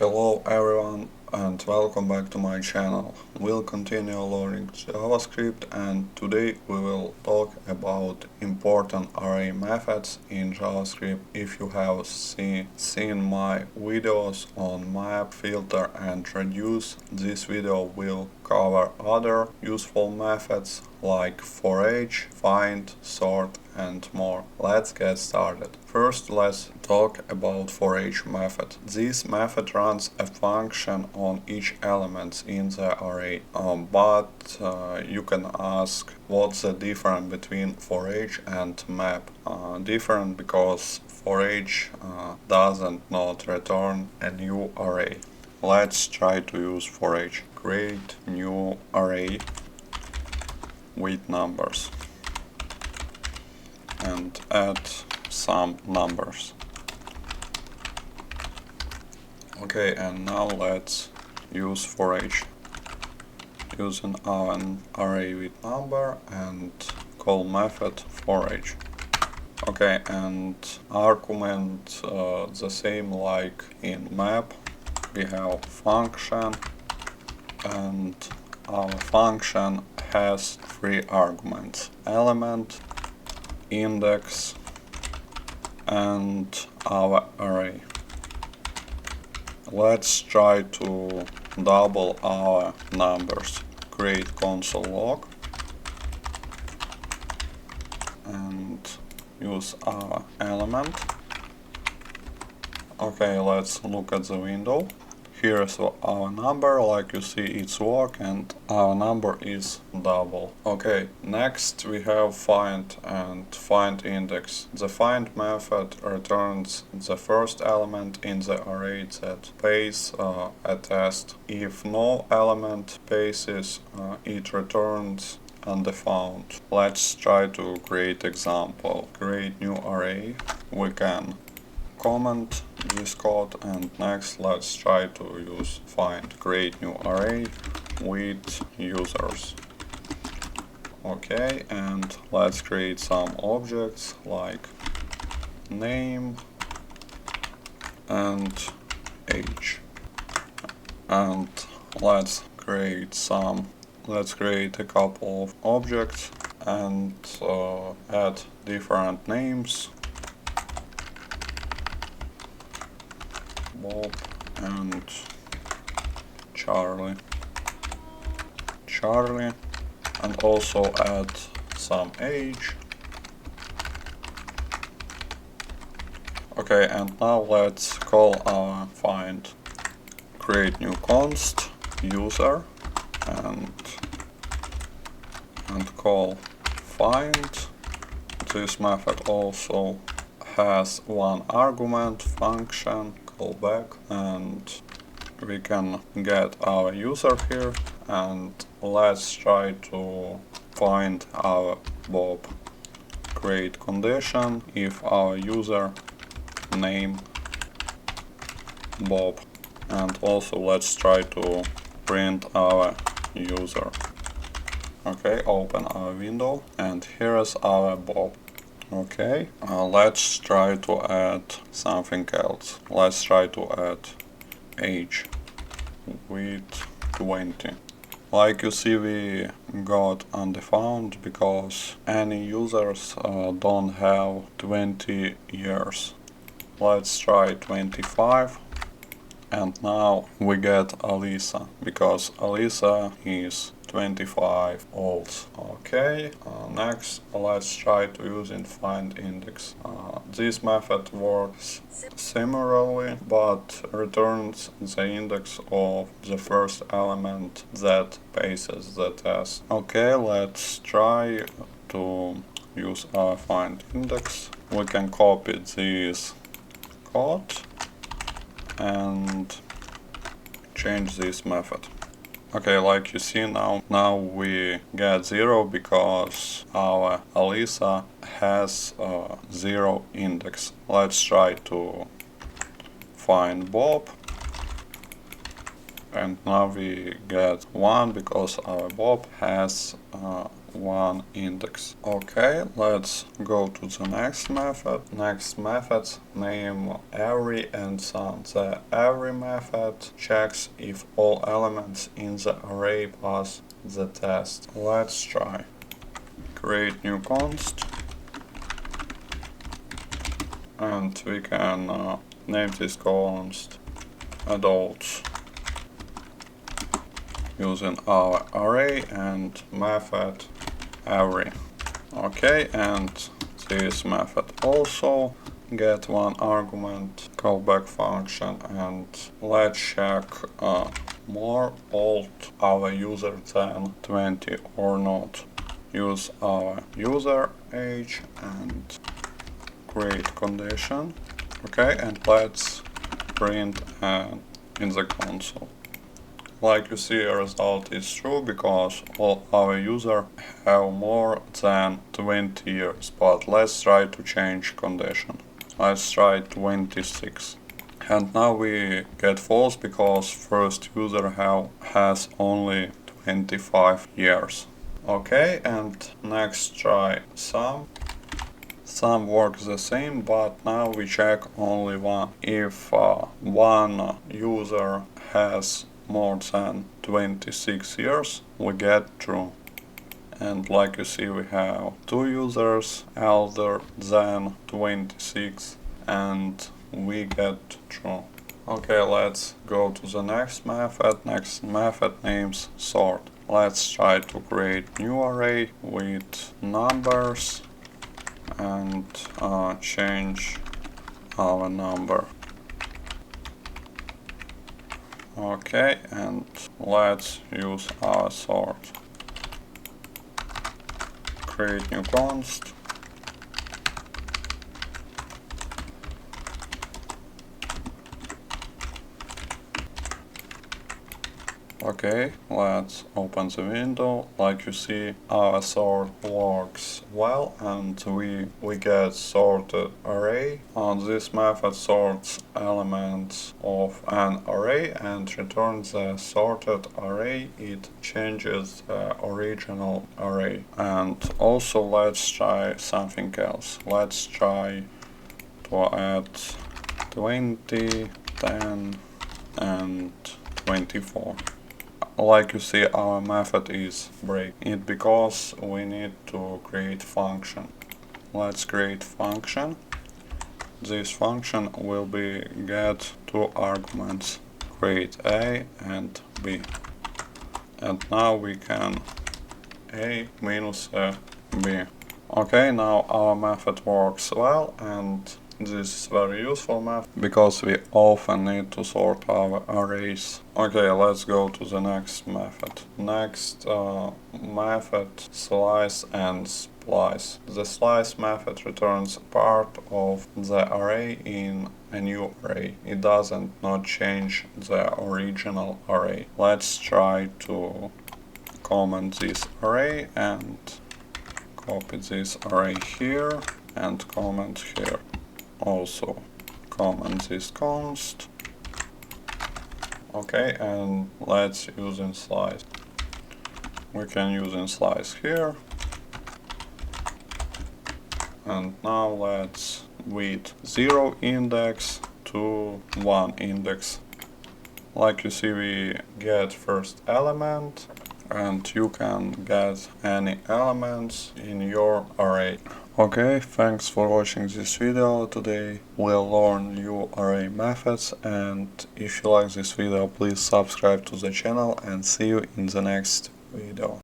Hello everyone and welcome back to my channel. We'll continue learning JavaScript and today we will talk about important array methods in JavaScript. If you have seen my videos on map, filter and reduce, this video will cover other useful methods like forEach, find, sort and more. Let's get started. First, let's talk about forEach method. This method runs a function on each element in the array, but you can ask what's the difference between forEach and map. Different because forEach doesn't not return a new array. Let's try to use forEach. Create new array with numbers and add some numbers. Okay, and now let's use forEach using an array with number and call method forEach. Okay, and argument the same like in map. We have function and our function has three arguments: element, index and our array. Let's try to double our numbers. Create console log and use our element. Okay, let's look at the window. Here's our number, like you see it's work and our number is double. Okay, next we have find and findIndex. The find method returns the first element in the array that pays a test. If no element passes, it returns undefined. Let's try to create example. Create new array. We can comment this code and next let's try to use find. Create new array with users. Okay, and let's create some objects like name and age. And let's create a couple of objects and add different names. Bob and Charlie, and also add some age. Okay, and now let's call our find. Create new const user and call find. This method also has one argument, function, back, and we can get our user here and let's try to find our Bob. Create condition if our user name Bob, and also let's try to print our user. Okay, open our window and here is our Bob. Okay, let's try to add something else. Let's try to add age with 20. Like you see, we got undefined because any users don't have 20 years. Let's try 25. And now we get Alisa because Alisa is 25 old. Okay, next let's try to use findIndex. This method works similarly but returns the index of the first element that passes the test. Okay, let's try to use our findIndex. We can copy this code and change this method. Okay, like you see now we get 0 because our Alisa has 0 index. Let's try to find Bob and now we get 1 because our Bob has one index. Okay, let's go to the next method. Next method name every and sum. The every method checks if all elements in the array pass the test. Let's try. Create new const, and we can name this const adults using our array and method every. Okay, and this method also get one argument callback function, and let's check more old our user than 20 or not. Use our user age and create condition. Okay, and let's print in the console. Like you see, a result is true because all our users have more than 20 years, but let's try to change condition. Let's try 26. And now we get false because first user has only 25 years. Okay, and next try sum. Sum works the same, but now we check only one. If one user has more than 26 years, we get true. And like you see, we have two users older than 26 and we get true. Okay, let's go to the next method. Next method names sort. Let's try to create new array with numbers and change our number. Okay, and let's use our sort. Create new const. Okay, let's open the window. Like you see, our sort works well and we get sorted array. This method sorts elements of an array and returns the sorted array. It changes the original array. And also let's try something else. Let's try to add 20, 10 and 24. Like you see, our method is break it because we need to create function. Let's create function. This function will be get two arguments, create A and B. And now we can A minus B. Okay, now our method works well, and this is very useful method because we often need to sort our arrays. Okay, let's go to the next method. Next method, slice and splice. The slice method returns part of the array in a new array. It doesn't not change the original array. Let's try to comment this array and copy this array here and comment here. Also comment this const. Okay, and let's use in slice. We can use in slice here. And now let's with 0 index to 1 index. Like you see, we get first element, and you can get any elements in your array. Okay, thanks for watching this video. Today we'll learn new array methods, and if you like this video, please subscribe to the channel and see you in the next video.